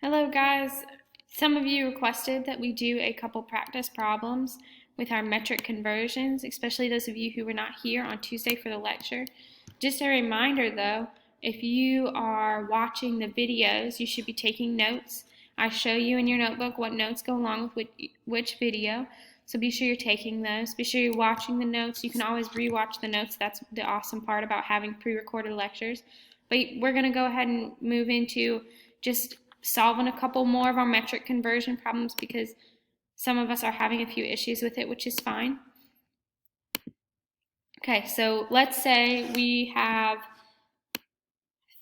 Hello guys. Some of you requested that we do a couple practice problems with our metric conversions, especially those of you who were not here on Tuesday for the lecture. Just a reminder though, if you are watching the videos, you should be taking notes. I show you in your notebook what notes go along with which video, so be sure you're taking those. Be sure you're watching the notes. You can always rewatch the notes. That's the awesome part about having pre-recorded lectures. But we're going to go ahead and move into just solving a couple more of our metric conversion problems because some of us are having a few issues with it, which is fine. Okay, so let's say we have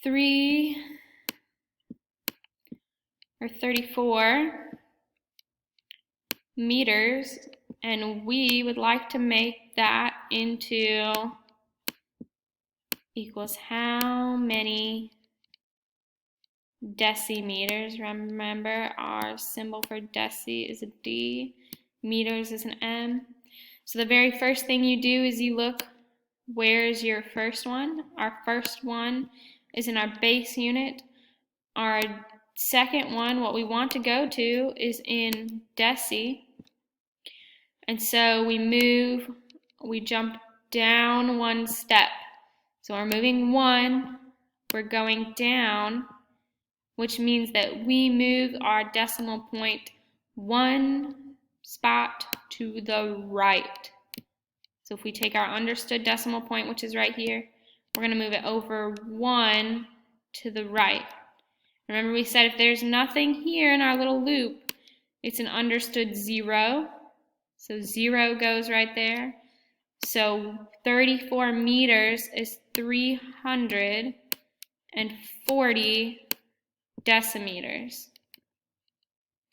3 or 34 meters, and we would like to make that into equals how many decimeters. Remember, our symbol for deci is a D, meters is an M. So the very first thing you do is you look, where's your first one? Our first one is in our base unit. Our second one, what we want to go to, is in deci. And so we jump down one step. So we're moving one, we're going down, which means that we move our decimal point one spot to the right. So if we take our understood decimal point, which is right here, we're going to move it over 1 to the right. Remember, we said if there's nothing here in our little loop, it's an understood 0. So 0 goes right there. So 34 meters is 340 decimeters.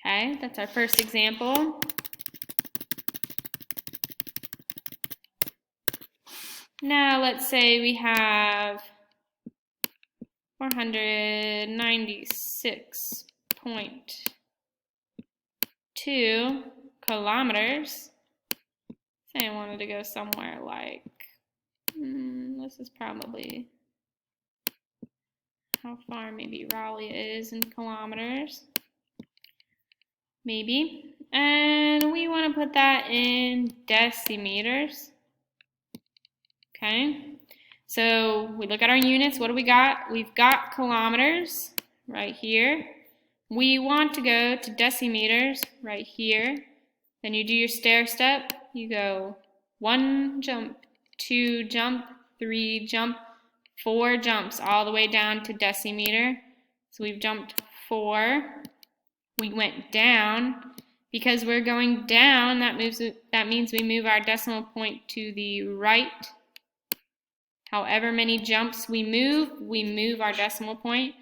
Okay, that's our first example. Now let's say we have 496.2 kilometers. Say I wanted to go somewhere like, this is probably how far maybe Raleigh is in kilometers. Maybe. And we want to put that in decimeters. Okay. So we look at our units. What do we got? We've got kilometers right here. We want to go to decimeters right here. Then you do your stair step. You go 1 jump, 2 jump, 3 jump, 4 jumps all the way down to decimeter. So we've jumped 4. We went down. Because we're going down, that means we move our decimal point to the right. However many jumps we move our decimal point.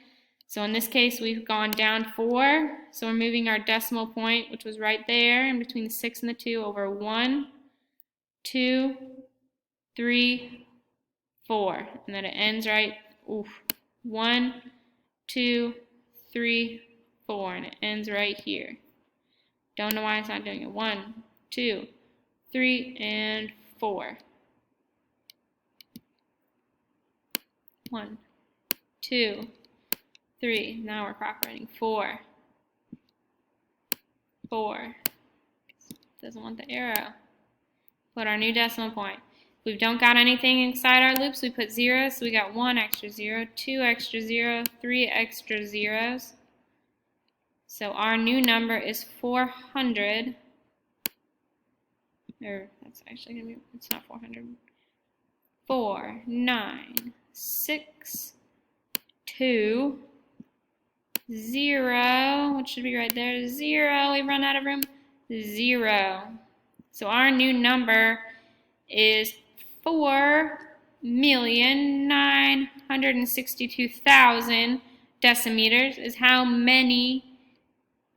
So in this case, we've gone down 4. So we're moving our decimal point, which was right there in between the 6 and the 2, over 1, 2, 3, 4. And then it ends right, 1, 2, 3, 4. And it ends right here. Don't know why it's not doing it. 1, 2, 3, and 4. 1, 2, 3. Now we're cooperating. 4. 4. Doesn't want the arrow. Put our new decimal point. If we don't got anything inside our loops, we put 0. So we got 1 extra 0, 2 extra 0, 3 extra zeros. So our new number is 400. Or that's actually going to be, it's not 400. 4, 9, 6, 2, 0, which should be right there, 0, we run out of room, 0. So our new number is 4,962,000 decimeters is how many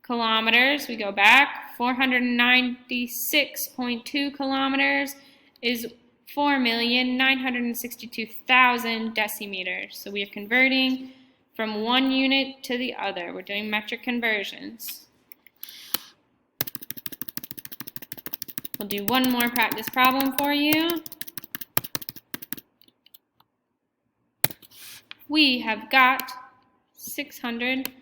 kilometers. We go back, 496.2 kilometers is 4,962,000 decimeters. So we are converting from one unit to the other. We're doing metric conversions. We'll do one more practice problem for you. We have got 600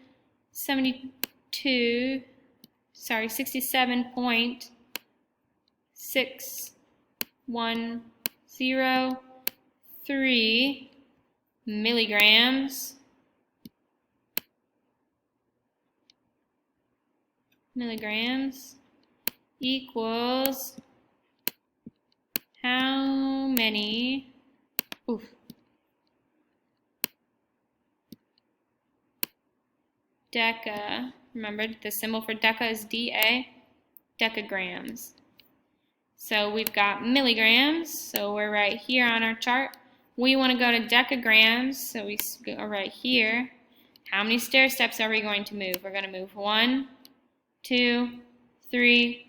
67.6103 milligrams equals how many deca, remember the symbol for deca is DA, decagrams. So we've got milligrams, so we're right here on our chart. We want to go to decagrams, so we go right here. How many stair steps are we going to move? We're going to move 1, 2, 3,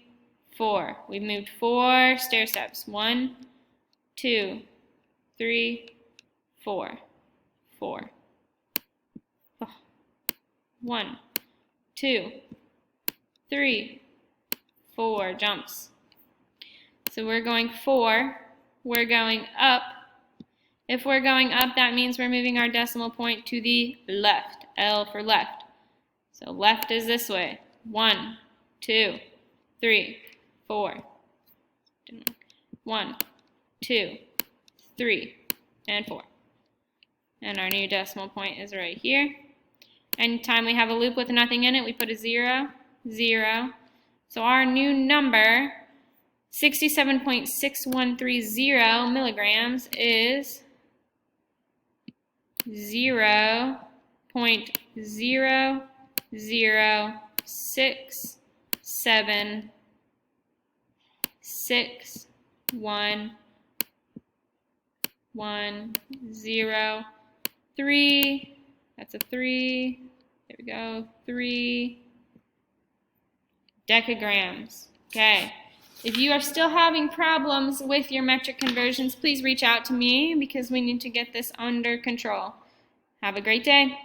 4. We've moved 4 stair steps. 1, 2, 3, 4. 4. 1, 2, 3, 4 jumps. So we're going 4. We're going up. If we're going up, that means we're moving our decimal point to the left. L for left. So left is this way. 1, 2, 3, 4. 1, 2, 3, and 4. And our new decimal point is right here. Anytime we have a loop with nothing in it, we put a 0, 0. So our new number, 67.6130 milligrams, is 0.006716103. That's a 3. There we go. 3 decagrams. Okay. If you are still having problems with your metric conversions, please reach out to me because we need to get this under control. Have a great day.